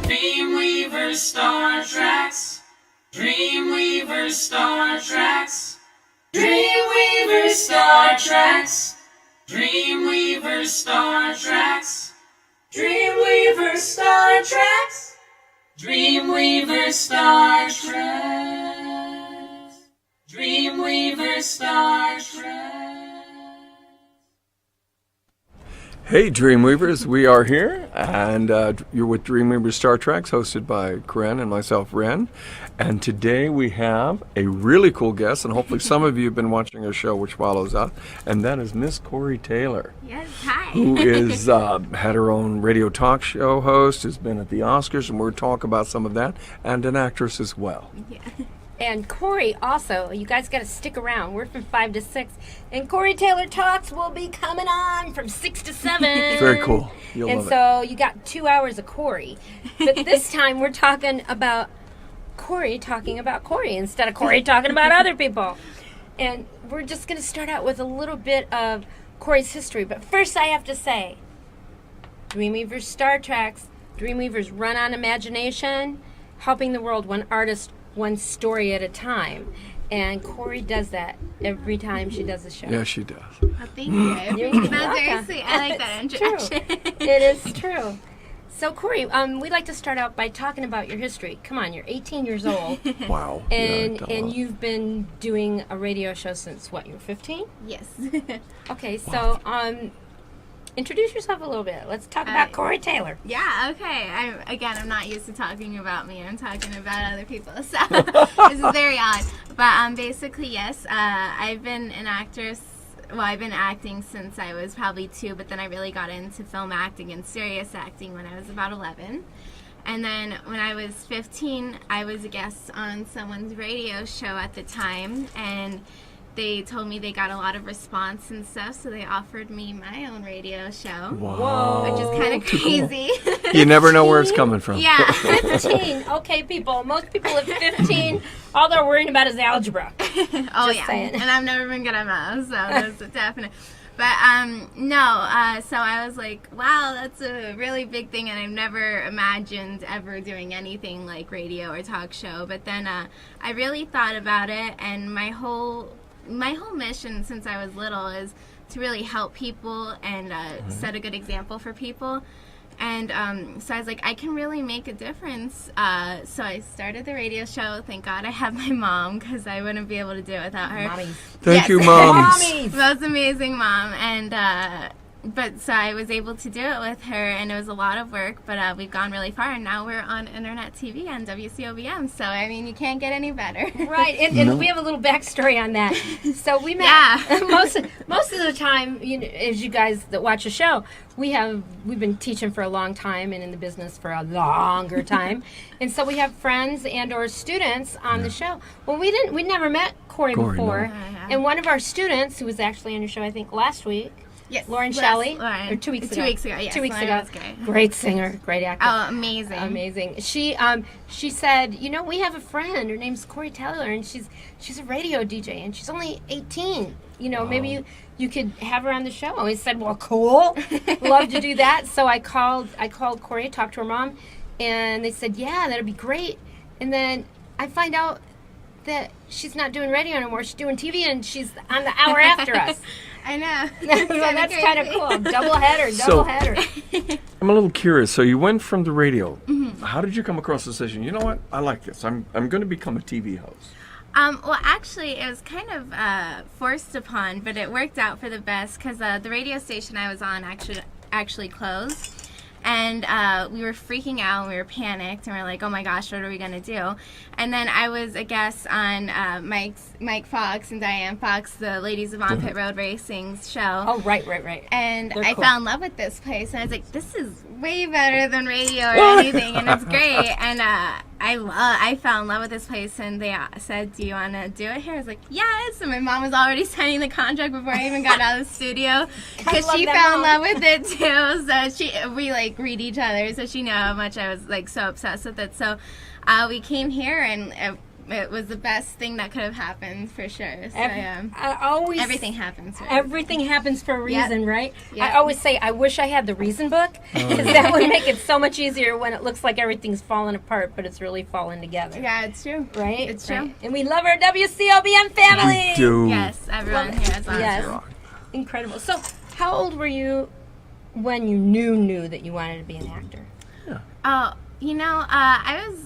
DreamWeavers StarTrax. DreamWeavers StarTrax. DreamWeavers StarTrax. DreamWeavers StarTrax. DreamWeavers StarTrax. DreamWeavers StarTrax. DreamWeavers StarTrax. Hey Dreamweavers, we are here, and you're with DreamWeavers StarTrax, hosted by Corinne and myself, Ren. And today we have a really cool guest, and hopefully some of you have been watching our show, which follows that, and that is Miss CoreyTaylor. Yes, hi. Who is had her own radio talk show host, has been at the Oscars, and we'll talk about some of that, and an actress as well. Yeah. And Corey also, you guys got to stick around. We're from 5 to 6. And CoreyTaylor Talks will be coming on from 6 to 7. Very cool. You'll and love so you got 2 hours of Corey. But this time we're talking about Corey talking about Corey instead of Corey talking about other people. And we're just going to start out with a little bit of Corey's history. But first I have to say, DreamWeavers StarTrax, DreamWeavers run on imagination, helping the world one artist, one story at a time. And Corey does that every time she does a show. Yeah, she does. Oh, thank you. You're That's very welcome. sweet. I like that It's introduction. true. It is true. So Corey, we'd like to start out by talking about your history. Come on, you're 18 years old. Wow. And Yeah, and you've been doing a radio show since what, you were 15? Yes. Okay, so introduce yourself a little bit. Let's talk about CoreyTaylor. Yeah, okay. I'm not used to talking about me. I'm talking about other people. So this is very odd. But basically, yes, I've been an actress. Well, I've been acting since I was probably 2, but then I really got into film acting and serious acting when I was about 11. And then when I was 15, I was a guest on someone's radio show at the time, and they told me they got a lot of response and stuff, so they offered me my own radio show. Wow. Which is kind of crazy. You never know where it's coming from. Yeah. 15. Okay, people. Most people at 15, all they're worrying about is algebra. Oh, Just yeah. saying. And I've never been good at math, so that's a definite. But, so I was like, wow, that's a really big thing, and I've never imagined ever doing anything like radio or talk show. But then I really thought about it, and my whole mission since I was little is to really help people and set a good example for people. And so I was like, I can really make a difference. So I started the radio show. Thank God I have my mom, because I wouldn't be able to do it without her. Mommies. Thank Yes. you, Moms. Mommies. Most amazing mom. And but so I was able to do it with her, and it was a lot of work, but we've gone really far, and now we're on internet TV on WCOBM. So I mean, you can't get any better. Right, and we have a little backstory on that. So we met most of the time, as you guys that watch the show, we've been teaching for a long time and in the business for a longer time, and so we have friends and or students on the show. Well, we never met Corey before, and one of our students who was actually on your show, I think last week. Yes. Lauren Shelley, Lauren. or 2 weeks ago. 2 weeks ago, yes. 2 weeks Lauren ago. was great. Great singer, great actor. Oh, amazing. Amazing. She said, we have a friend. Her name's CoreyTaylor, and she's a radio DJ, and she's only 18. Maybe you could have her on the show. And we said, well, cool. Love to do that. So I called Corey, talked to her mom, and they said, yeah, that'd be great. And then I find out that she's not doing radio anymore. She's doing TV, and she's on the hour after us. I know. Well, that's kind of cool. Double header. I'm a little curious. So you went from the radio. How did you come across the decision? You know what? I like this. I'm going to become a TV host. Well, actually, it was kind of forced upon, but it worked out for the best, because the radio station I was on actually closed. And we were freaking out, and we were panicked, and we were like, oh my gosh, what are we going to do? And then I was a guest on Mike Fox and Diane Fox, the Ladies of On Pit Road Racing's show. Oh, right. And They're I cool. fell in love with this place, and I was like, this is way better than radio or anything, and it's great. And I fell in love with this place, and they said, do you want to do it here? I was like, yes. And my mom was already signing the contract before I even got out of the studio, because she fell in love with it too. So we read each other, so she knew how much I was so obsessed with it. So we came here, and it was the best thing that could have happened for sure. So I always everything happens. For Everything happens for a reason, right? Yep. I always say, I wish I had the reason book, because that would make it so much easier when it looks like everything's falling apart, but it's really falling together. Yeah, it's true. Right? It's true. Right. And we love our WCOBM family. We do. Yes, everyone here is awesome. Yes. Incredible. So, how old were you when you knew that you wanted to be an actor? Oh, I was.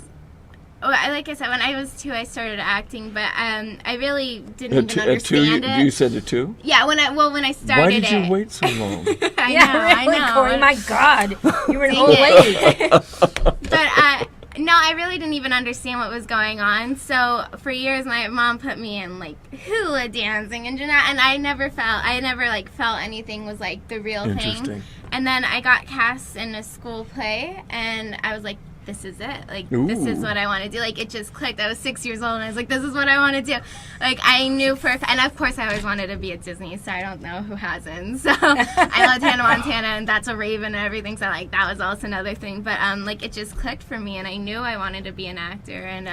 Like I said, when I was 2, I started acting, but I really didn't even understand it. You said it 2? Yeah, when I started Why did you it. wait so long? I know. Corey, my God, you were an Dang old it. lady. But no, I really didn't even understand what was going on. So for years, my mom put me in like hula dancing and I never felt anything was like the real thing. Interesting. And then I got cast in a school play, and I was like, this is it. Like, this is what I want to do. Like, it just clicked. I was 6 years old, and I was like, this is what I want to do. Like, I knew and of course, I always wanted to be at Disney, so I don't know who hasn't. So, I loved Hannah Montana, and That's a Raven, and everything, so, like, that was also another thing. But, like, it just clicked for me, and I knew I wanted to be an actor, and,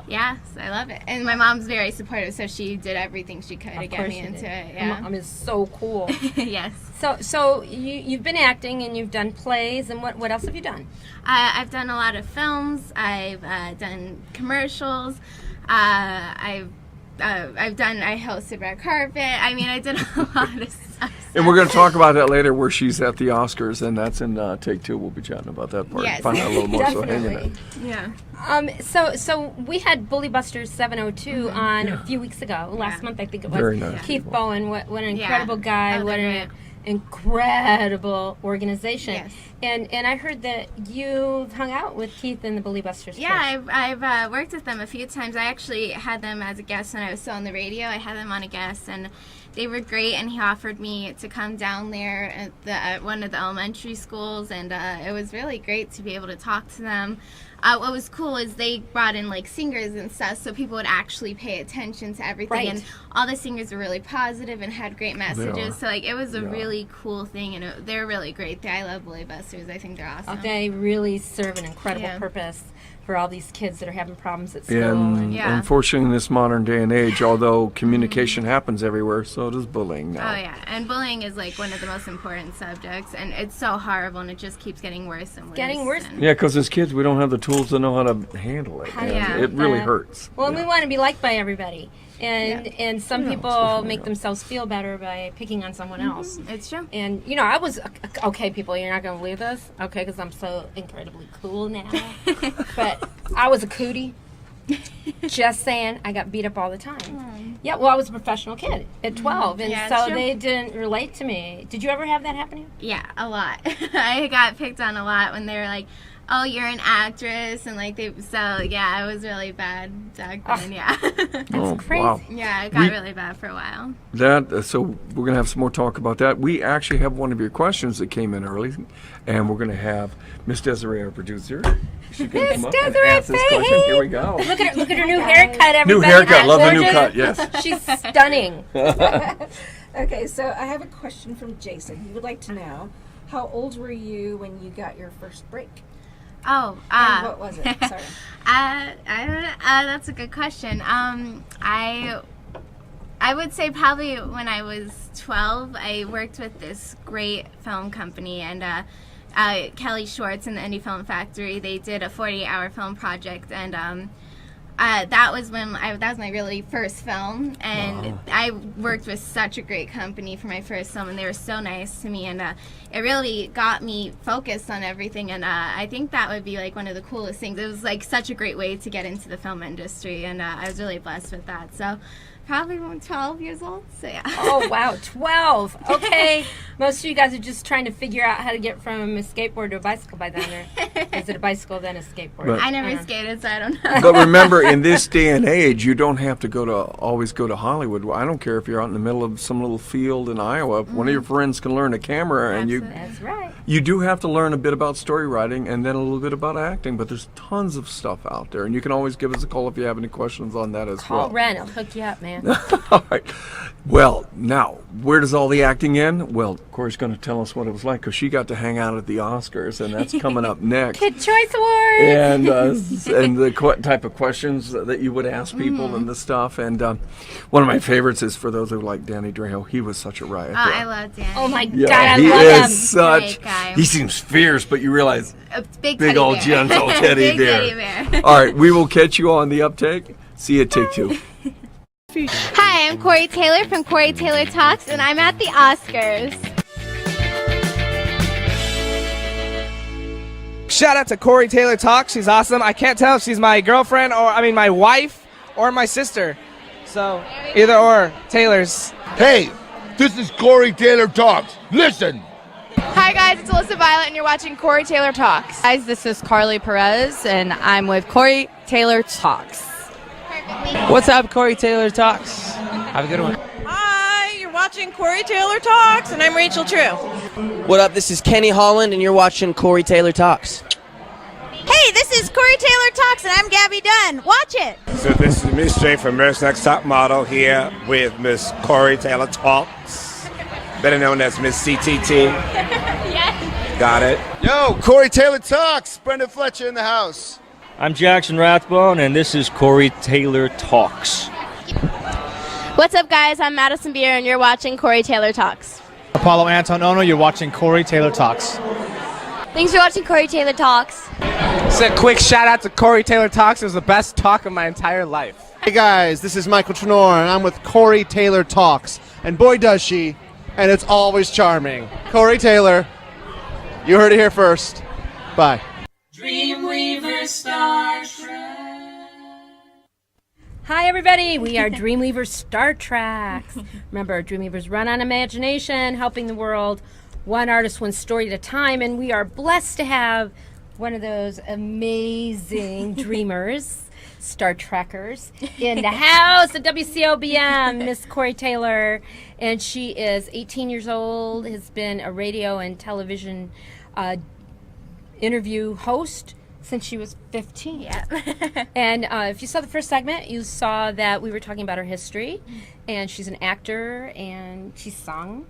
yeah, so I love it. And my mom's very supportive, so she did everything she could to get me into it. Yeah. Mom is so cool. Yes. So you've been acting, and you've done plays, and what else have you done? I've done a lot of films. I've done commercials. I hosted Red Carpet. I mean, I did a lot of stuff. And we're going to talk about that later, where she's at the Oscars, and that's in Take 2. We'll be chatting about that part. Yes. Find out a little more. So hang in Definitely. there. Yeah. So we had Bully Busters 702 on a few weeks ago. Last month, I think it was. Very nice. Keith people. Bowen, what an incredible guy. Oh, What they're an incredible organization. Yes. And I heard that you hung out with Keith in the Bully Busters. Yeah, I've worked with them a few times. I actually had them as a guest when I was still on the radio. I had them on a guest, and they were great. And he offered me to come down there at one of the elementary schools, and it was really great to be able to talk to them. What was cool is they brought in like singers and stuff, so people would actually pay attention to everything. Right. And all the singers were really positive and had great are. messages. So like it was a really cool thing, and they're really great. I love Bully Busters. I think they're awesome. They really serve an incredible purpose for all these kids that are having problems at school. And Yeah. unfortunately, in this modern day and age, although communication happens everywhere, so does bullying now. Oh yeah, and bullying is like one of the most important subjects, and it's so horrible, and it just keeps getting worse and worse. Getting worse. and- Yeah, because as kids, we don't have the tools to know how to handle it. And Yeah. it really But- hurts. Well, Yeah. we want to be liked by everybody. And some Yeah, people especially make now. themselves feel better by picking on someone else. It's true. And, I was, okay, people, you're not going to believe this, okay, because I'm so incredibly cool now. But I was a cootie. Just saying, I got beat up all the time. Yeah, well, I was a professional kid at 12, and Yeah, so it's true. they didn't relate to me. Did you ever have that happen to you? Yeah, a lot. I got picked on a lot when they were like, "Oh, you're an actress," and like yeah, it was really bad back then. Yeah, Oh, crazy. wow. yeah, it got We- really bad for a while. So we're going to have some more talk about that. We actually have one of your questions that came in early, and we're going to have Miss Desiree, our producer. She can come up and Desiree ask this question. Here we go. Look at her new haircut, everybody. New haircut. Love the new Gorgeous. cut. Yes. She's stunning. Okay, so I have a question from Jason. He would like to know, how old were you when you got your first break? Oh, And what was it? Sorry. I don't know. That's a good question. I would say probably when I was 12, I worked with this great film company, and Kelly Schwartz and the Indie Film Factory. They did a 48-hour film project, and that was my really first film, and I worked with such a great company for my first film, and they were so nice to me, and it really got me focused on everything, and I think that would be like one of the coolest things. It was like such a great way to get into the film industry, and I was really blessed with that. So probably when 12 years old, so yeah. Oh, wow, 12. Okay. Most of you guys are just trying to figure out how to get from a skateboard to a bicycle by then. Or is it a bicycle, then a skateboard? But- I never skated, so I don't know. But remember, in this day and age, you don't have to always go to Hollywood. I don't care if you're out in the middle of some little field in Iowa. One of your friends can learn a camera, and That's right. you do have to learn a bit about story writing and then a little bit about acting. But there's tons of stuff out there, and you can always give us a call if you have any questions on that as Call well. Ren. I'll hook you up, man. man. All right. Well, now, where does all the acting end? Well, Corey's going to tell us what it was like because she got to hang out at the Oscars, and that's coming up next. Kid Choice Awards. And the type of questions that you would ask people and the stuff. And one of my favorites is for those who like Danny Trejo. He was such a riot. Oh, I love Danny. Oh my Yeah, God, I he love is him. such. Great guy. He seems fierce, but you realize A big big teddy old bear. gentle teddy Big bear. teddy bear. All right, we will catch you on the uptake. See you at Take 2. Hi, I'm CoreyTaylor from CoreyTaylor Talks, and I'm at the Oscars. Shout out to CoreyTaylor Talks. She's awesome. I can't tell if she's my girlfriend my wife or my sister. So either or, Taylor's. Hey, this is CoreyTaylor Talks. Listen. Hi guys, it's Alyssa Violet and you're watching CoreyTaylor Talks. Guys, this is Carly Perez and I'm with CoreyTaylor Talks. What's up, CoreyTaylor Talks? Have a good one. Hi, you're watching CoreyTaylor Talks, and I'm Rachel True. What up? This is Kenny Holland, and you're watching CoreyTaylor Talks. Hey, this is CoreyTaylor Talks and I'm Gabby Dunn. Watch it! So this is Miss Jane from America's Next Top Model here with Miss CoreyTaylor Talks, better known as Miss CTT. Yes. Got it. Yo, CoreyTaylor Talks. Brendan Fletcher in the house. I'm Jackson Rathbone, and this is CoreyTaylor Talks. What's up guys, I'm Madison Beer and you're watching CoreyTaylor Talks. Apollo Antonono, you're watching CoreyTaylor Talks. Thanks for watching CoreyTaylor Talks. Just a quick shout out to CoreyTaylor Talks. It was the best talk of my entire life. Hey guys, this is Michael Trenor, and I'm with CoreyTaylor Talks. And boy does she, and it's always charming. CoreyTaylor, you heard it here first. Bye. DreamWeavers StarTrax. Hi, everybody. We are DreamWeavers StarTrax. Remember, DreamWeavers run on imagination, helping the world one artist, one story at a time. And we are blessed to have one of those amazing dreamers, Star Trekkers, in the house at WCOBM, Miss CoreyTaylor. And she is 18 years old, has been a radio and television interview host since she was 15. Yeah. And if you saw the first segment, you saw that we were talking about her history, and she's an actor, and she sung.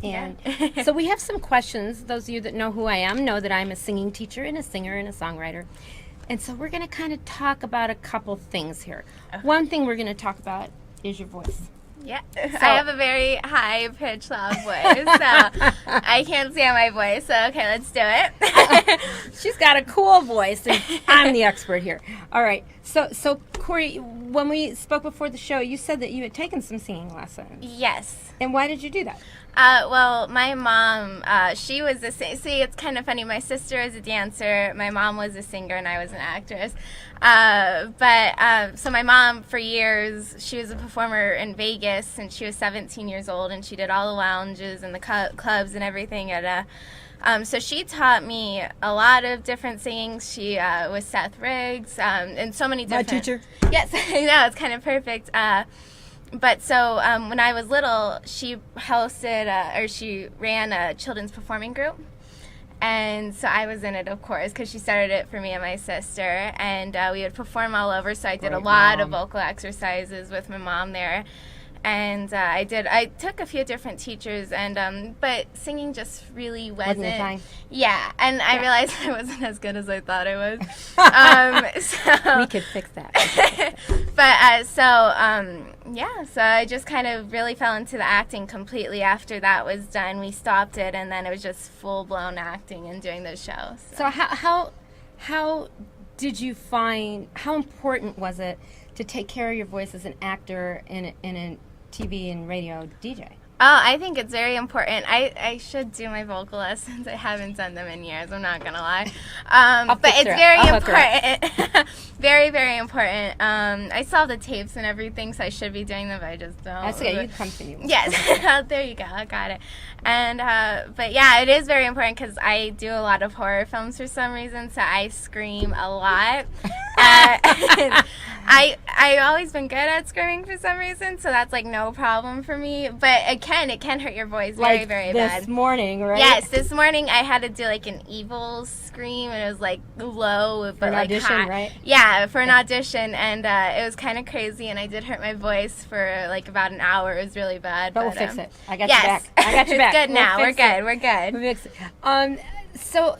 And so we have some questions. Those of you that know who I am know that I'm a singing teacher and a singer and a songwriter. And so we're going to kind of talk about a couple things here. Okay. One thing we're going to talk about is your voice. Yeah, I have a very high-pitched, loud voice, so I can't stand my voice, so okay, let's do it. She's got a cool voice, and I'm the expert here. All right, so Corey, when we spoke before the show, you said that you had taken some singing lessons. Yes. And why did you do that? Well, my mom, she was a singer. See, it's kind of funny. My sister was a dancer. My mom was a singer, and I was an actress. So my mom, for years, she was a performer in Vegas since she was 17 years old, and she did all the lounges and the clubs and everything at so she taught me a lot of different singings. She was Seth Riggs, and so many different. My teacher? Yes, I know, it's kind of perfect. But so when I was little, she hosted she ran a children's performing group. And so I was in it, of course, because she started it for me and my sister. And we would perform all over, so I did a lot of vocal exercises with my mom there. And I took a few different teachers, and but singing just really wasn't your time. Yeah, and I realized I wasn't as good as I thought I was. So We could fix that. but so I just kind of really fell into the acting completely after that was done. We stopped it, and then it was just full-blown acting and doing those shows. So how did you find, how important was it to take care of your voice as an actor and a TV and radio DJ? Oh, I think it's very important. I should do my vocal lessons. I haven't done them in years, I'm not going to lie. But it's very important. Very, very important. I saw the tapes and everything, so I should be doing them, but I just don't. That's okay, you come to me. Yes, there you go, I got it. And, but yeah, it is very important because I do a lot of horror films for some reason, so I scream a lot. I've always been good at screaming for some reason, so that's like no problem for me. But it can hurt your voice very, very bad. This morning, right? Yes, this morning I had to do like an evil scream, and it was like low, but an like audition, high. right? Yeah, for an audition, and it was kind of crazy, and I did hurt my voice for like about an hour. It was really bad. But we'll fix it. I got yes. you back. I got you back. It's good now. We'll We're good. We're good. We'll fix it. So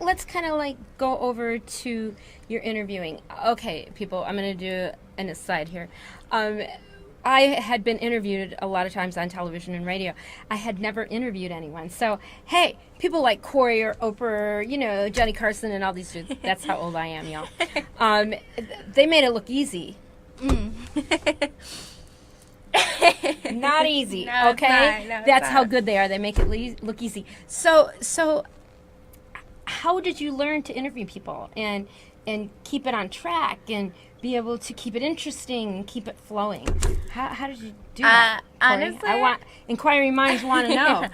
let's kind of like go over to your interviewing. Okay, people, I'm going to do an aside here. I had been interviewed a lot of times on television and radio. I had never interviewed anyone. So, hey, people like Corey or Oprah, or, Johnny Carson and all these dudes. That's how old I am, y'all. They made it look easy. Not easy, No, okay? it's not. No, That's it's how not. good they are. They make it look easy. So how did you learn to interview people and keep it on track and be able to keep it interesting and keep it flowing? How did you do that, Corey? Honestly, inquiring minds want to know.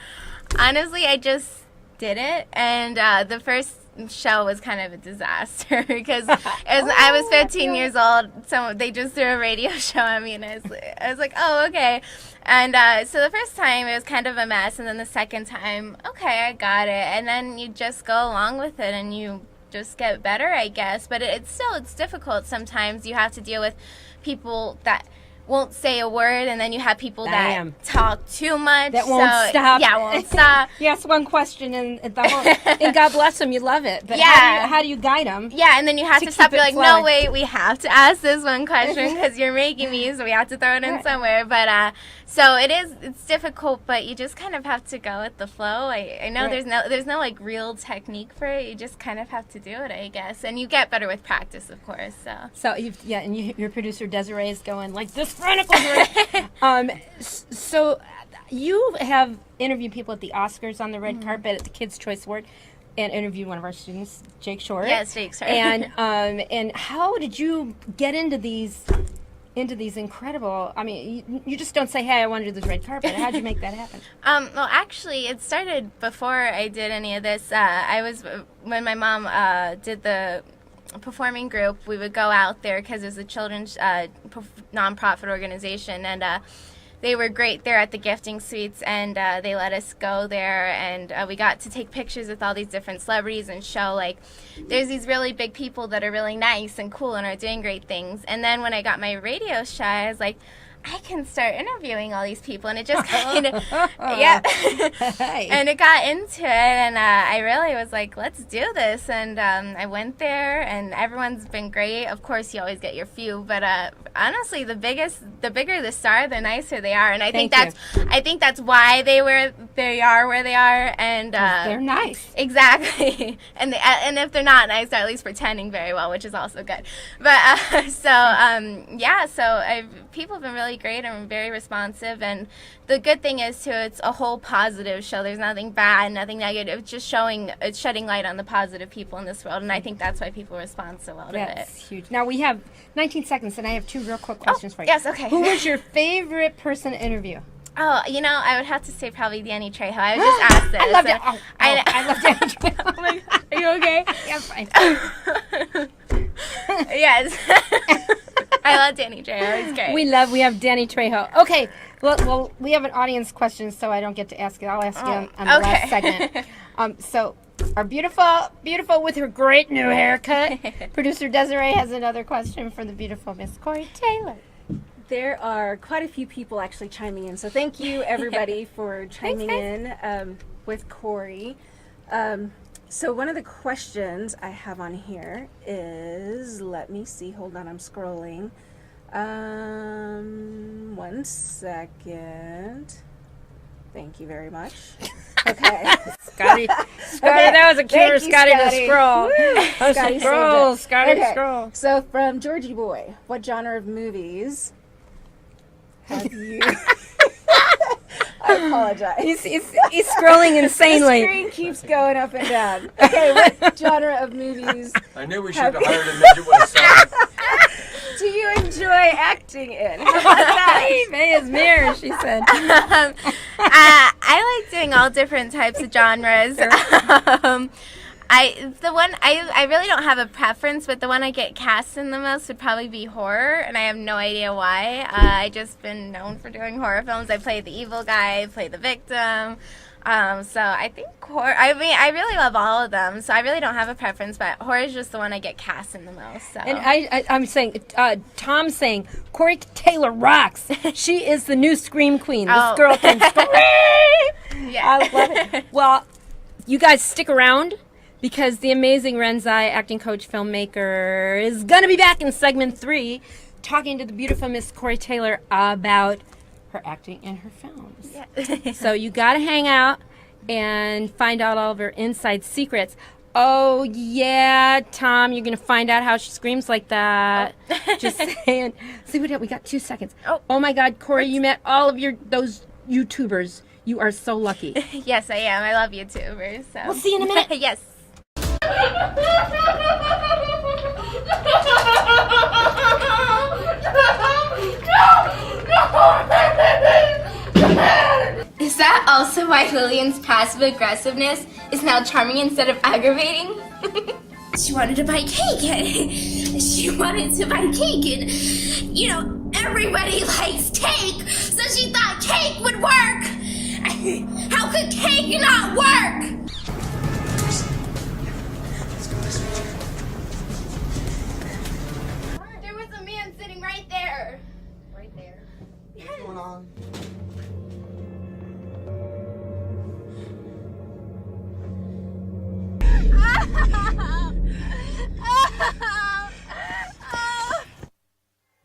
Honestly, I just did it, and the first show was kind of a disaster because I was 15 years old, so they just threw a radio show at me, and I was like, oh, okay. And so the first time it was kind of a mess, and then the second time, okay, I got it, and then you just go along with it, and you just get better, I guess. But it's difficult sometimes. You have to deal with people that won't say a word, and then you have people that talk too much. That won't stop. Yeah, won't stop. You ask one question, and God bless them, you love it. But Yeah. how do you guide them? Yeah, and then you have to stop. keep You're it like, no, flowing? wait, we have to ask this one question because you're making me, so we have to throw it in somewhere. But so it's difficult, but you just kind of have to go with the flow. I know Right. there's no like real technique for it. You just kind of have to do it, I guess, and you get better with practice, of course. So Your producer Desiree is going like this chronicles. So you have interviewed people at the Oscars on the red carpet at the Kids' Choice Award, and interviewed one of our students, Jake Short. Yes, Jake Short. And how did you get into these incredible? I mean, you just don't say, "Hey, I want to do this red carpet." How did you make that happen? Well, actually, it started before I did any of this. When my mom did the performing group, we would go out there because it was a children's nonprofit organization, and they were great there at the gifting suites, and they let us go there, and we got to take pictures with all these different celebrities and show like there's these really big people that are really nice and cool and are doing great things. And then when I got my radio show, I was like, I can start interviewing all these people, and it just kind of, and it got into it, and I really was like, let's do this, and I went there, and everyone's been great. Of course, you always get your few, but honestly, the bigger the star, the nicer they are, and I think that's why they are where they are, and they're nice. Exactly, and if they're not nice, they're at least pretending very well, which is also good. But people have been really great and very responsive, and the good thing is too, it's a whole positive show. There's nothing bad, nothing negative. It's just shedding light on the positive people in this world, and I think that's why people respond so well to it. That's huge. Now we have 19 seconds, and I have two real quick questions for you. Yes, okay. Who was your favorite person to interview? Oh, I would have to say probably Danny Trejo. I was just asked this. I love it. I love Danny Trejo. Oh my God. Are you okay? Yeah, I'm fine. Yes. I love Danny Trejo. He's great. We have Danny Trejo. Okay. Well, we have an audience question, so I don't get to ask it. I'll ask you on the last segment. So our beautiful with her great new haircut, producer Desiree has another question for the beautiful Miss CoreyTaylor. There are quite a few people actually chiming in, so thank you everybody for chiming in with Corey. So one of the questions I have on here is, let me see, hold on, I'm scrolling. 1 second. Thank you very much. Okay. Scotty, that was a cue for Scotty to scroll. Scotty, scroll. So from Georgie Boy, what genre of movies have you... I apologize. He's scrolling insanely. The screen keeps going up and down. Okay, what genre of movies... I knew we should have hired a midget with a song. Do you enjoy acting in? How about that? May is mirror, she said. I like doing all different types of genres. I really don't have a preference, but the one I get cast in the most would probably be horror, and I have no idea why. I just been known for doing horror films. I played the evil guy, I played the victim. So I think horror, I mean, I really love all of them, so I really don't have a preference, but horror is just the one I get cast in the most. So. And I'm saying, Tom's saying, Corey Taylor rocks. She is the new Scream Queen. This girl can scream! Yeah. I love it. Well, you guys stick around, because the amazing Renzai, acting coach, filmmaker, is going to be back in segment 3, talking to the beautiful Miss Corey Taylor about her acting in her films. Yeah. So you got to hang out and find out all of her inside secrets. Oh, yeah, Tom, you're going to find out how she screams like that. Oh. Just saying. See, we got 2 seconds. Oh, my God, Corey, you met all of those YouTubers. You are so lucky. Yes, I am. I love YouTubers. So. We'll see you in a minute. Yes. Is that also why Lillian's passive aggressiveness is now charming instead of aggravating? She wanted to buy cake. She wanted to buy cake, and you know, everybody likes cake, so she thought cake would work. How could cake not work? There was a man sitting right there. Right there. What's going on?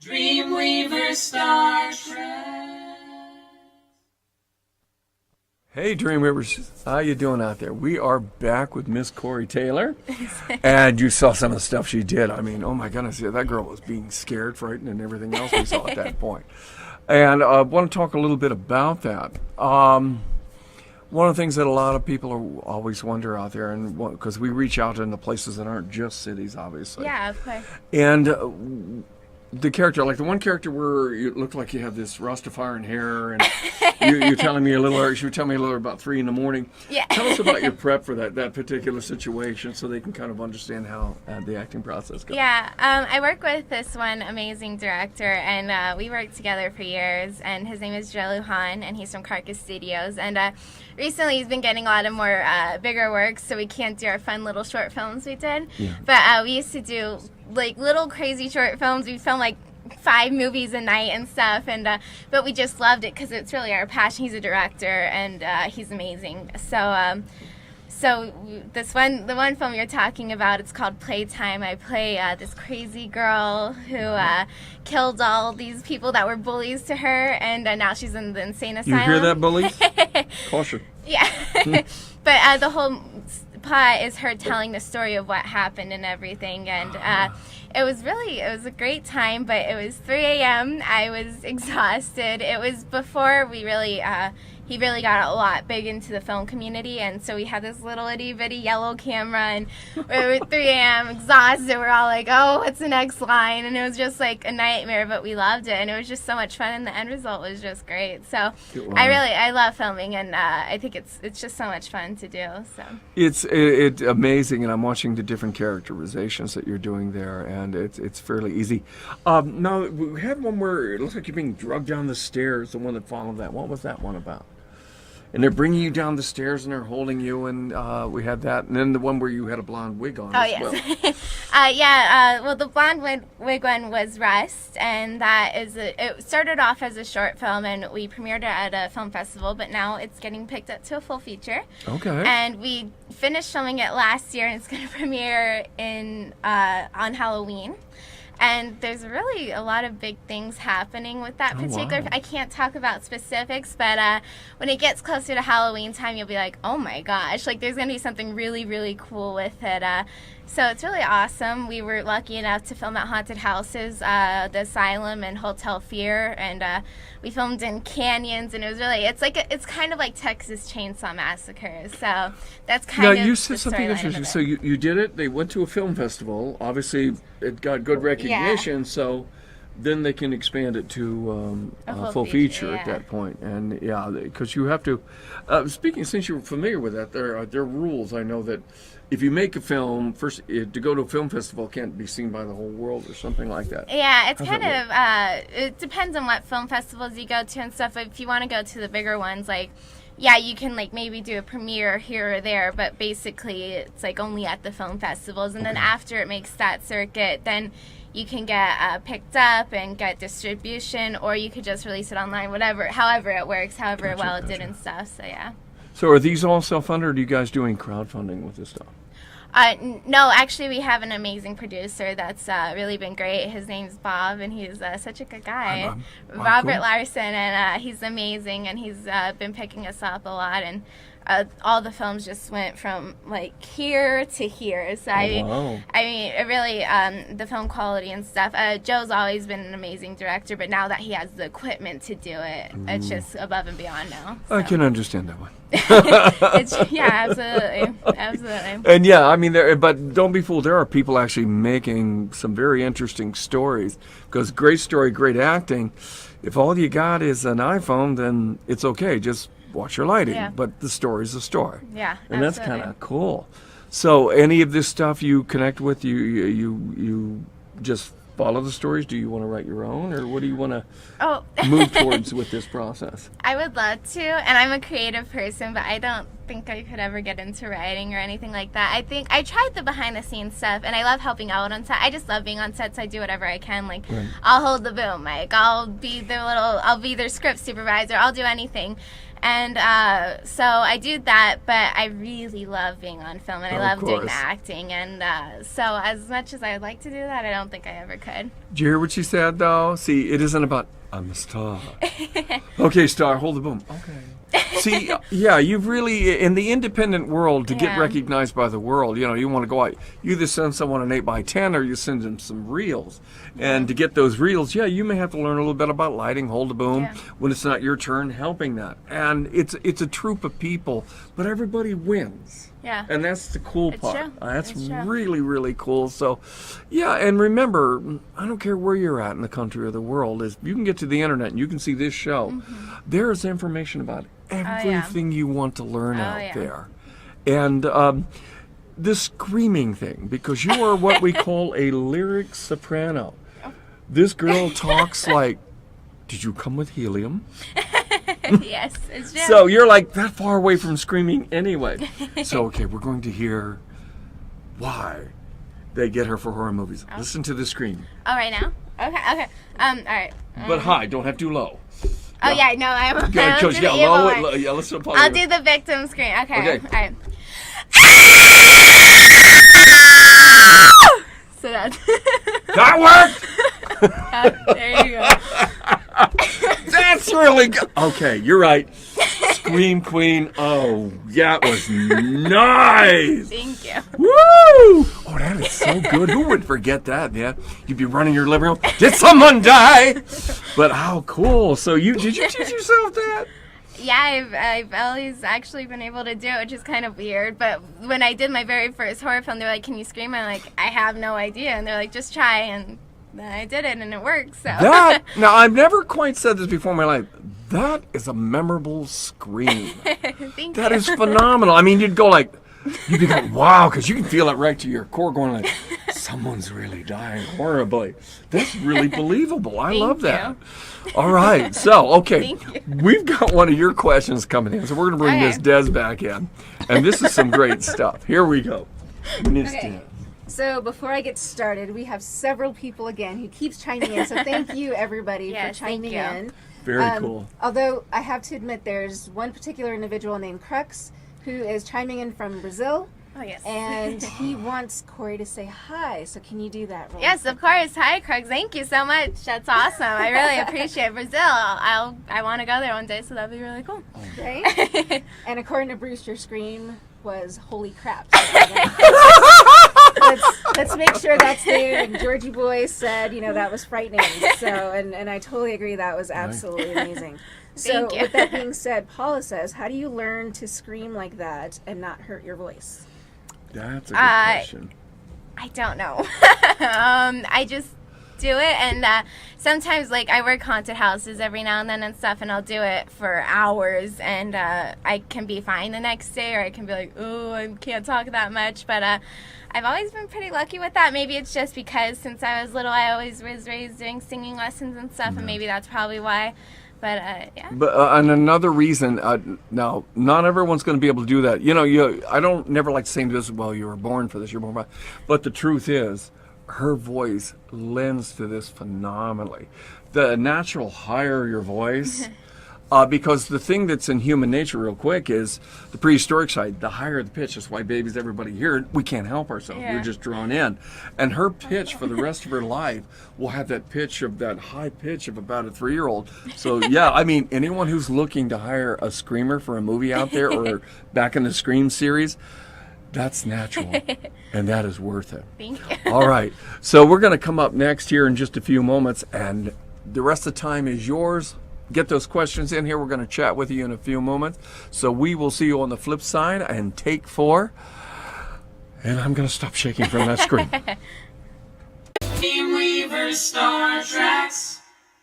DreamWeavers StarTrax. Hey, DreamWeavers, how you doing out there? We are back with Miss Corey Taylor, and you saw some of the stuff she did. I mean, oh my goodness, yeah, that girl was being scared, frightened, and everything else we saw at that point. And I want to talk a little bit about that. One of the things that a lot of people always wonder out there, and because we reach out into places that aren't just cities, obviously. Yeah, of course. And the character, like the one character where you looked like you had this Rastafarian hair, and you're telling me a little, or she would tell me a little about 3 a.m. Yeah. Tell us about your prep for that particular situation, so they can kind of understand how the acting process goes. Yeah, I work with this one amazing director, and we worked together for years. And his name is Joe Lujan, and he's from Carcass Studios. And recently, he's been getting a lot of more bigger work, so we can't do our fun little short films we did. Yeah. But we used to do like little crazy short films. We filmed like 5 movies a night and stuff, and but we just loved it because it's really our passion. He's a director, and he's amazing. So the one film you're talking about, it's called Playtime. I play this crazy girl who killed all these people that were bullies to her, and now she's in the insane asylum. You hear that, bullies? Caution. Yeah. But the whole plot is her telling the story of what happened and everything, and it was a great time, but it was 3 a.m. I was exhausted. It was before we really he really got a lot big into the film community, and so we had this little itty bitty yellow camera, and it was 3 a.m. exhausted. We're all like, oh, what's the next line? And it was just like a nightmare, but we loved it, and it was just so much fun, and the end result was just great. So I love filming, and I think it's just so much fun to do. So it's amazing, and I'm watching the different characterizations that you're doing there, and it's fairly easy. Now we had one where it looks like you're being drugged down the stairs. The one that followed that. What was that one about? And they're bringing you down the stairs, and they're holding you, and we had that. And then the one where you had a blonde wig on as well. Well, the blonde wig one was Rust, and it started off as a short film, and we premiered it at a film festival, but now it's getting picked up to a full feature. Okay. And we finished filming it last year, and it's going to premiere on Halloween. And there's really a lot of big things happening with that particular. Wow. I can't talk about specifics, but when it gets closer to Halloween time, you'll be like, oh my gosh, like there's going to be something really, really cool with it. So it's really awesome. We were lucky enough to film at haunted houses, the Asylum and Hotel Fear, and we filmed in canyons, and it was really, it's kind of like Texas Chainsaw Massacre. So that's kind of you said something interesting. So you did it. They went to a film festival. Obviously, it got good recognition. Yeah. So then they can expand it to A full feature at yeah. that point. And yeah, because you have to. Since you're familiar with that, there are rules. I know that if you make a film, first to go to a film festival, it can't be seen by the whole world or something like that. Yeah, it's How's kind that of, it depends on what film festivals you go to and stuff. If you want to go to the bigger ones, like, yeah, you can like maybe do a premiere here or there, but basically it's like only at the film festivals. And then after it makes that circuit, then you can get picked up and get distribution, or you could just release it online, however it works, however well it did and stuff, so yeah. So are these all self-funded, or are you guys doing crowdfunding with this stuff? No, actually, we have an amazing producer that's really been great. His name's Bob, and he's such a good guy. Hi, Bob. Robert Cool. Larson, and he's amazing, and he's been picking us up a lot, and all the films just went from like here to here. So I mean, it really the film quality and stuff. Joe's always been an amazing director, but now that he has the equipment to do it, it's just above and beyond now. I can understand that one. Yeah, absolutely. And yeah, I mean, but don't be fooled. There are people actually making some very interesting stories. Because great story, great acting. If all you got is an iPhone, then it's okay. Just watch your lighting. Yeah. But the story's a story. Yeah, and that's kind of cool. So, any of this stuff you connect with, you just follow the stories? Do you want to write your own, or what do you want to move towards with this process? I would love to, and I'm a creative person, but I don't think I could ever get into writing or anything like that. I think I tried the behind the scenes stuff, and I love helping out on set. I just love being on set, so I do whatever I can. Like, I'll hold the boom mic, I'll be their script supervisor, I'll do anything. And so I do that, but I really love being on film, and I love doing the acting. And so as much as I would like to do that, I don't think I ever could. Did you hear what she said, though? See, it isn't about, I'm a star. Okay, star, hold the boom. Okay. See, yeah, you've really, in the independent world, to get recognized by the world, you want to go out, you either send someone an 8x10 or you send them some reels. And to get those reels, you may have to learn a little bit about lighting, hold the boom, when it's not your turn, helping that. And it's a troop of people, but everybody wins. Yeah. And that's the cool part. True. That's It's true. really, really cool. So, yeah, and remember, I don't care where you're at in the country or the world, if you can get to the internet and you can see this show, there's information about everything you want to learn out there. And this screaming thing, because you are what we call a lyric soprano. This girl talks like, did you come with helium? Yes, it's true. So you're like that far away from screaming anyway. So, okay, we're going to hear why they get her for horror movies. Listen to the scream. Oh, right now? Okay. All right. But high, don't have too low. Oh, yeah, no, I'm Low the it. Listen to I'll do the victim scream. Okay. All right. So that's... That worked! There you go. That's really good. Okay, you're right. Scream Queen. Oh, that was nice. Thank you. Woo! Oh, that is so good. Who would forget that, man? You'd be running your living room. Did someone die? But how cool. So did you teach yourself that? Yeah, I've always actually been able to do it, which is kind of weird. But when I did my very first horror film, they're like, can you scream? I'm like, I have no idea. And they're like, just try. And then I did it, and it worked. So Now, I've never quite said this before in my life. That is a memorable scream. Thank That you. is phenomenal. I mean, you'd be going, wow, because you can feel it right to your core going like, someone's really dying horribly. That's really believable. I love that. All right. So, okay. We've got one of your questions coming in. So we're going to bring Miss Des back in. And this is some great stuff. Here we go. Miss Des. So before I get started, we have several people again who keeps chiming in. So thank you, everybody, for chiming in. Very cool. Although I have to admit, there's one particular individual named Crux who is chiming in from Brazil. Oh, yes. And he wants Corey to say hi. So can you do that? Yes, of course. Hi, Craig. Thank you so much. That's awesome. I really appreciate Brazil. I want to go there one day, so that'd be really cool. Right? And according to Bruce, your scream was holy crap. Let's make sure that's there. And Georgie Boy said, that was frightening. So, and I totally agree. That was absolutely amazing. So, with that being said, Paula says, how do you learn to scream like that and not hurt your voice? That's a good question. I don't know. do it. And sometimes, like, I work haunted houses every now and then and stuff, and I'll do it for hours, and I can be fine the next day, or I can be like, oh, I can't talk that much. But I've always been pretty lucky with that. Maybe it's just because since I was little, I always was raised doing singing lessons and stuff, and maybe that's probably why. But yeah. But and another reason, now not everyone's going to be able to do that. I don't never like saying this. Well, you were born for this. You're born for. But the truth is, her voice lends to this phenomenally. The natural higher your voice. Because the thing that's in human nature real quick is the prehistoric side, the higher the pitch. That's why babies, everybody here, we can't help ourselves. Yeah. We're just drawn in. And her pitch for the rest of her life will have that high pitch of about a 3-year-old. So yeah, I mean, anyone who's looking to hire a screamer for a movie out there or back in the Scream series, that's natural. And that is worth it. Thank you. All right. So we're going to come up next here in just a few moments, and the rest of the time is yours. Get those questions in here. We're going to chat with you in a few moments. So we will see you on the flip side and take 4. And I'm going to stop shaking from that screen. DreamWeavers StarTrax.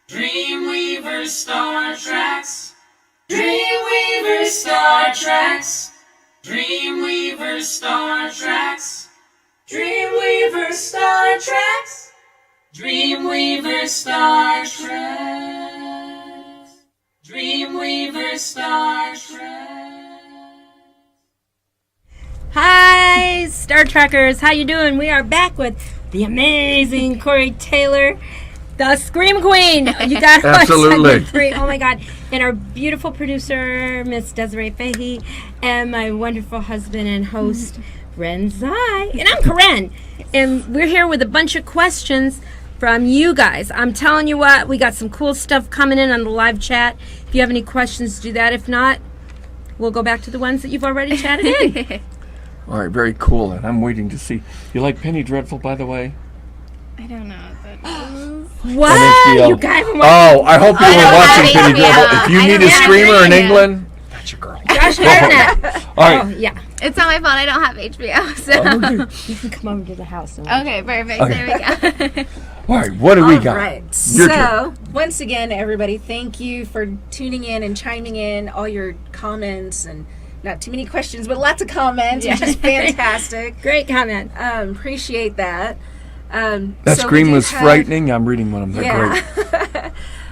DreamWeavers StarTrax. DreamWeavers StarTrax. DreamWeavers StarTrax. DreamWeavers StarTrax. DreamWeavers StarTrax. DreamWeavers StarTrax. Hi, Star Trekkers. How you doing? We are back with the amazing CoreyTaylor, the Scream Queen. You got her on Absolutely. segment 3. Oh my God! And our beautiful producer, Miss Desiree Fahey, and my wonderful husband and host, Ren Zai. And I'm Karen, and we're here with a bunch of questions from you guys. I'm telling you what, we got some cool stuff coming in on the live chat. If you have any questions, do that. If not, we'll go back to the ones that you've already chatted in. All right, very cool. And I'm waiting to see. You like Penny Dreadful, by the way? I don't know what that is. What? HBO. You guys were Oh, I hope you were watching Penny Dreadful. If you I need don't a have screamer in HBO. England, that's your girl. Josh Hartnett. All right. Oh, yeah. It's not my fault. I don't have HBO. So. Okay. You can come over to the house. Okay, perfect. Okay. There we go. All right, what do we got? All right. Your So, once again, everybody, thank you for tuning in and chiming in, all your comments, and not too many questions, but lots of comments, which is fantastic. Great comment. Appreciate that. That so scream we do was have- frightening. I'm reading one of them. They're Yeah.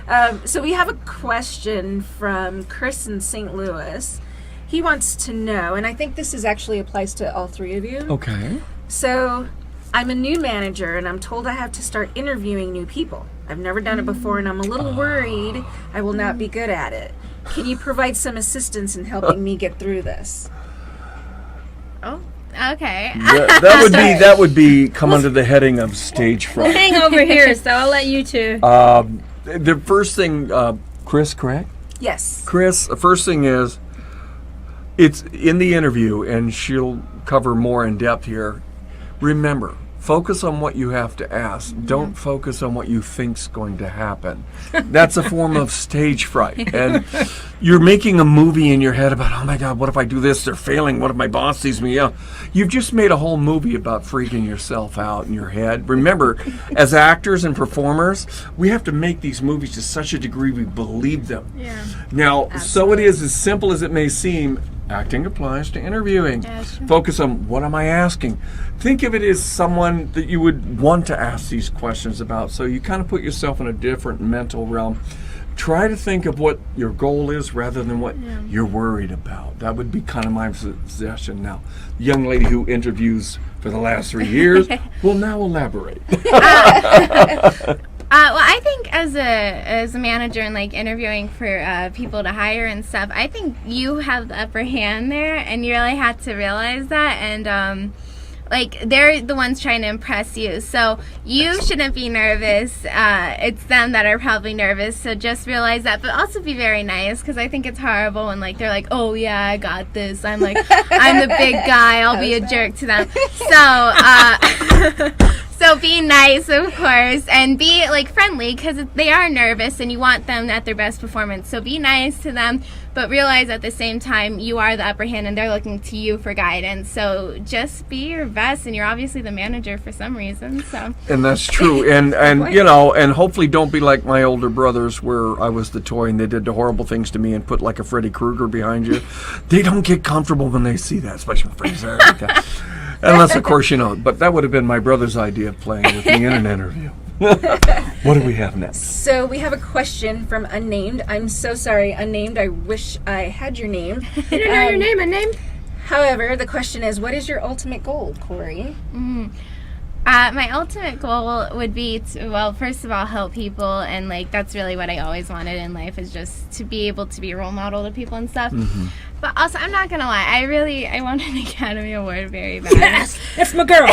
great. So we have a question from Chris in St. Louis. He wants to know, and I think this actually applies to all 3 of you. Okay. So, I'm a new manager, and I'm told I have to start interviewing new people. I've never done it before, and I'm a little worried I will not be good at it. Can you provide some assistance in helping me get through this? Oh, okay. That would be come under the heading of stage We'll fright. hang over here, so I'll let you two. The first thing, Chris, correct? Yes. Chris, the first thing is, it's in the interview, and she'll cover more in depth here. Remember, focus on what you have to ask. Don't focus on what you think's going to happen. That's a form of stage fright. And you're making a movie in your head about, oh my God, what if I do this? They're failing. What if my boss sees me? Yeah. You've just made a whole movie about freaking yourself out in your head. Remember, as actors and performers, we have to make these movies to such a degree we believe them. Yeah. Now, so it is as simple as it may seem. Acting applies to interviewing. Focus on what am I asking. Think of it as someone that you would want to ask these questions about. So you kind of put yourself in a different mental realm. Try to think of what your goal is rather than what you're worried about. That would be kind of my suggestion. Now, the young lady who interviews for the last 3 years will now elaborate. Well, I think as a manager and like interviewing for people to hire and stuff, I think you have the upper hand there, and you really have to realize that. And like they're the ones trying to impress you, so you shouldn't be nervous. It's them that are probably nervous. So just realize that, but also be very nice, because I think it's horrible when like they're like, "Oh yeah, I got this." I'm like, I'm the big guy. I'll be a jerk to them. So. So be nice, of course, and be like friendly because they are nervous and you want them at their best performance. So be nice to them, but realize at the same time you are the upper hand and they're looking to you for guidance. So just be your best, and you're obviously the manager for some reason. So. And that's true. And you know, and hopefully don't be like my older brothers where I was the toy and they did the horrible things to me and put like a Freddy Krueger behind you. They don't get comfortable when they see that, especially when Freddy's there like that. Unless, of course, you know, but that would have been my brother's idea of playing with me in an interview. What do we have next? So we have a question from Unnamed. I'm so sorry, Unnamed. I wish I had your name. You don't know your name, Unnamed? However, the question is, what is your ultimate goal, Corey? My ultimate goal would be to, well, first of all, help people, and like that's really what I always wanted in life, is just to be able to be a role model to people and stuff. But also, I'm not gonna lie, I want an Academy Award very bad. Yes, that's my girl.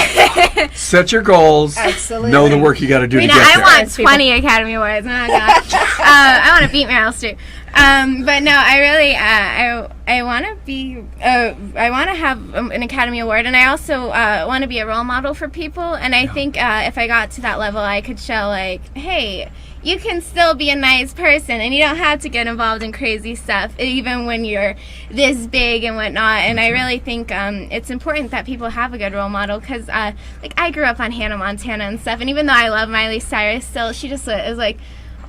Set your goals. Absolutely. Know the work you got to do to get there. I want 20 Academy Awards. I'm not gonna, I want to beat Meryl Streep. But no, I really, I want to be, I want to have an Academy Award, and I also want to be a role model for people. And I think if I got to that level, I could show like, hey, you can still be a nice person, and you don't have to get involved in crazy stuff, even when you're this big and whatnot. And I really think it's important that people have a good role model, because like I grew up on Hannah Montana and stuff, and even though I love Miley Cyrus, still she just is like,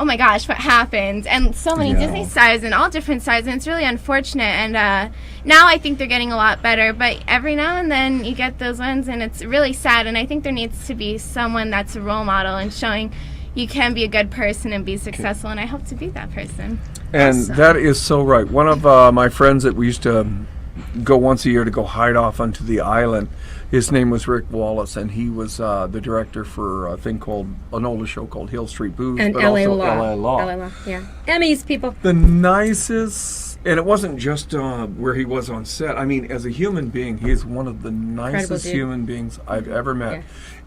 oh my gosh, what happened? And so many Disney stars and all different stars, and it's really unfortunate. And now I think they're getting a lot better, but every now and then you get those ones, and it's really sad. And I think there needs to be someone that's a role model and showing you can be a good person and be successful, and I hope to be that person. And that is so right. One of my friends that we used to go once a year to go hide off onto the island, his name was Rick Wallace, and he was the director for a thing called, an older show called Hill Street Blues, And but LA also Law. LA Law. LA Law, yeah. Emmys, people. The nicest, and it wasn't just where he was on set. I mean, as a human being, he is one of the nicest dude. human beings I've ever met.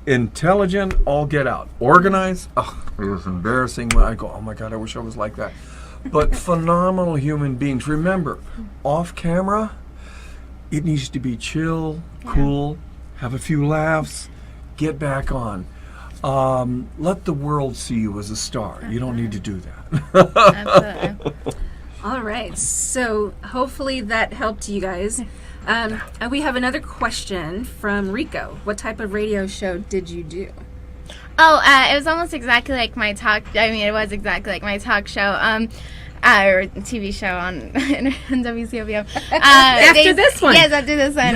Intelligent, all get out. Organized, it was embarrassing when I go, oh my God, I wish I was like that. But phenomenal human beings. Remember, off camera, it needs to be chill, cool, have a few laughs, get back on. Let the world see you as a star. You don't need to do that. Absolutely. All right, so hopefully that helped you guys. And we have another question from Rico. What type of radio show did you do? Oh, it was almost exactly like my talk. I mean, it was exactly like my talk show, or TV show on WCOBO. After this one. Yes, after this one.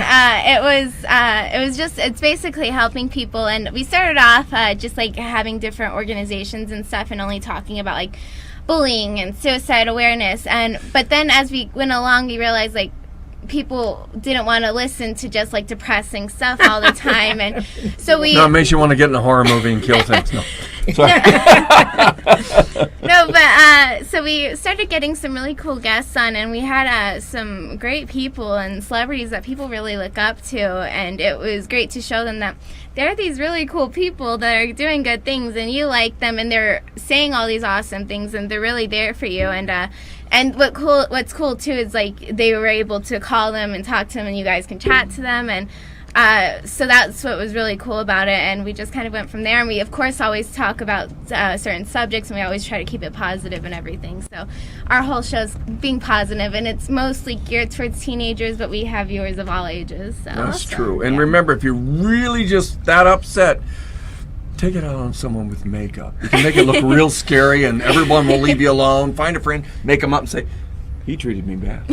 It's basically helping people, and we started off just like having different organizations and stuff, and only talking about like bullying and suicide awareness. But then as we went along, we realized like people didn't want to listen to just like depressing stuff all the time, and so we. No, it makes you want to get in a horror movie and kill things. No, sorry. No, but so we started getting some really cool guests on, and we had some great people and celebrities that people really look up to, and it was great to show them that there are these really cool people that are doing good things, and you like them, and they're saying all these awesome things, and they're really there for you. And what's cool too is like they were able to call them and talk to them, and you guys can chat to them, and so that's what was really cool about it. And we just kind of went from there, and we of course always talk about certain subjects, and we always try to keep it positive and everything. So our whole show's being positive, and it's mostly geared towards teenagers, but we have viewers of all ages. So. That's true. And remember, if you're really just that upset, take it out on someone with makeup. You can make it look real scary, and everyone will leave you alone. Find a friend, make them up, and say, he treated me bad.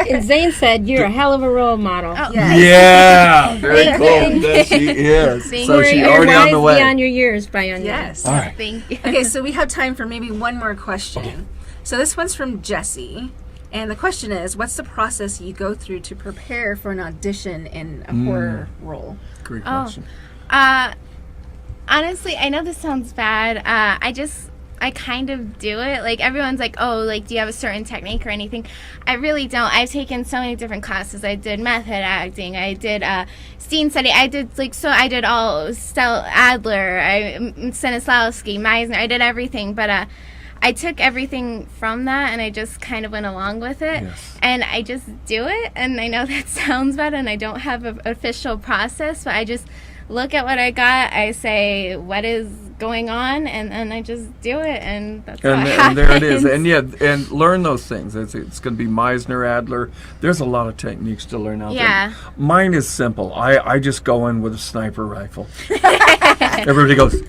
And Zane said, you're a hell of a role model. Oh. Yeah, very cool. That she is. So she's already on the way. Beyond your years, Brian. Yes. All right. Thank you. Okay, so we have time for maybe one more question. So this one's from Jesse. And the question is, what's the process you go through to prepare for an audition in a horror role? Great question. Honestly, I know this sounds bad. I kind of do it. Like, everyone's like, oh, like, do you have a certain technique or anything? I really don't. I've taken so many different classes. I did method acting. I did scene study. I did all Adler, Stanislavski, Meisner. I did everything. But I took everything from that, and I just kind of went along with it. Yes. And I just do it. And I know that sounds bad, and I don't have an official process, but I just look at what I got. I say, what is going on? And then I just do it, and that's what happens. And there it is. And yeah, and learn those things. It's going to be Meisner, Adler. There's a lot of techniques to learn out there. Mine is simple. I just go in with a sniper rifle. Everybody goes,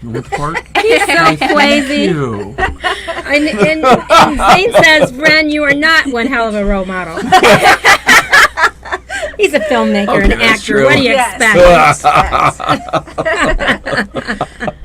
you want the part? He's so crazy. You. And Zane says, Ren, you are not one hell of a role model. He's a filmmaker and actor. True. What do you expect?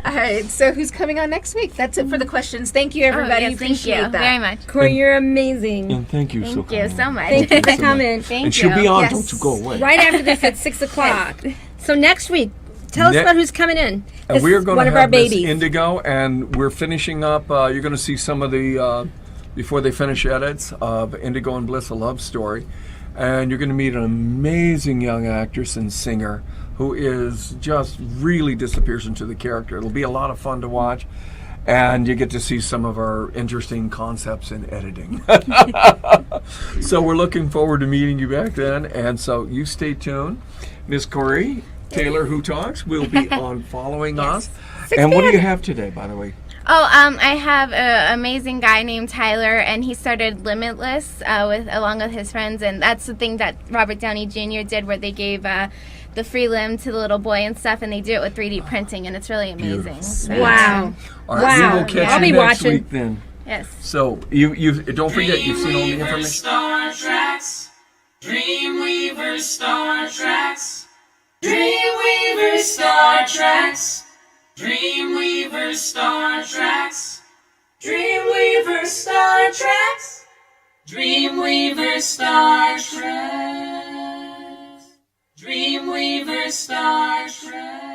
All right, so who's coming on next week? That's it for the questions. Thank you, everybody. Yes, Appreciate thank you that. very much. Corey, you're amazing. And thank you Thank you so much. Thank you for coming. Thank and you. she'll be on. Yes. Don't you go away. Right after this at 6 o'clock. So next week, tell us about who's coming in. And we're going one to of our have Miss babies. Indigo, and we're finishing up. You're going to see some of the before they finish edits of Indigo and Bliss: A Love Story, and you're going to meet an amazing young actress and singer who is just really disappears into the character. It'll be a lot of fun to watch, and you get to see some of our interesting concepts in editing. So we're looking forward to meeting you back then, and so you stay tuned. Miss Corey Taylor, Who Talks, will be on following us. And what do you have today, by the way? I have an amazing guy named Tyler, and he started Limitless along with his friends, and that's the thing that Robert Downey Jr. did, where they gave the free limb to the little boy and stuff, and they do it with 3D printing, and it's really amazing. So. Wow. All right, we will catch I'll you be next watching. week then. Yes. So you don't forget, you've seen all the DreamWeavers information. StarTrax. DreamWeavers StarTrax. DreamWeavers StarTrax. DreamWeavers StarTrax. DreamWeavers StarTrax. DreamWeavers StarTrax. DreamWeavers StarTrax.